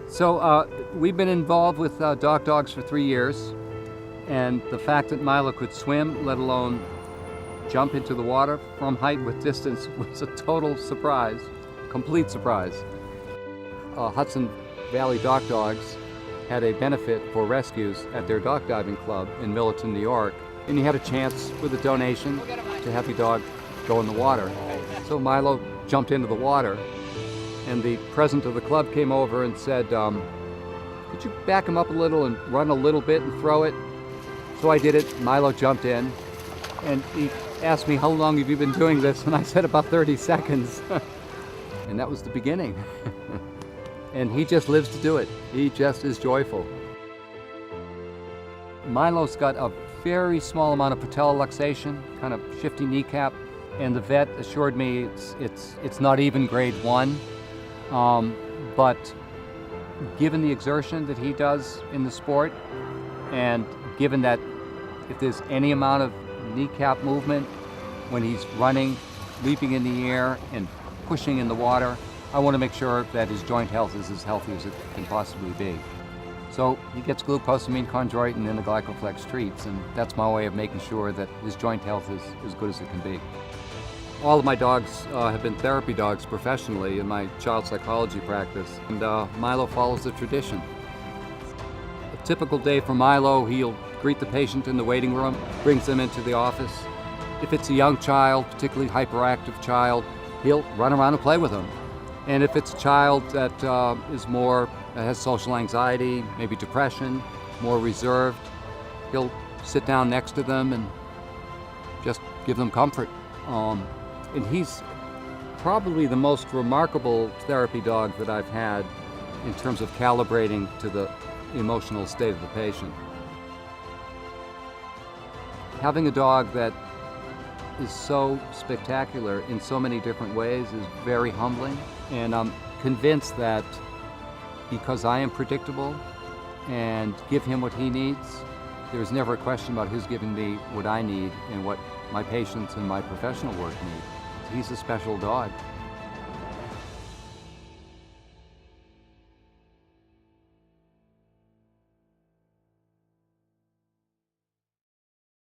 So we've been involved with dogs for 3 years, and the fact that Milo could swim, let alone jump into the water from height with distance, was a total surprise, complete surprise. Hudson Valley Dock Dogs had a benefit for rescues at their dock diving club in Millerton, New York, and he had a chance with a donation to have the dog go in the water. So Milo jumped into the water, and the president of the club came over and said, could you back him up a little and run a little bit and throw it? So I did it. Milo jumped in, and he asked me, how long have you been doing this? And I said, about 30 seconds. And that was the beginning. And he just lives to do it. He just is joyful. Milo's got a very small amount of patella luxation, kind of shifty kneecap, and the vet assured me it's not even grade 1. But given the exertion that he does in the sport, and given that if there's any amount of kneecap movement when he's running, leaping in the air, and pushing in the water, I want to make sure that his joint health is as healthy as it can possibly be. So he gets glucosamine, chondroitin, and the Glycoflex treats, and that's my way of making sure that his joint health is as good as it can be. All of my dogs have been therapy dogs professionally in my child psychology practice, and Milo follows the tradition. A typical day for Milo, he'll greet the patient in the waiting room, brings them into the office. If it's a young child, particularly hyperactive child, he'll run around and play with them. And if it's a child that has social anxiety, maybe depression, more reserved, he'll sit down next to them and just give them comfort. And he's probably the most remarkable therapy dog that I've had in terms of calibrating to the emotional state of the patient. Having a dog that is so spectacular in so many different ways is very humbling, and I'm convinced that because I am predictable and give him what he needs, there's never a question about his giving me what I need and what my patients and my professional work need. He's a special dog.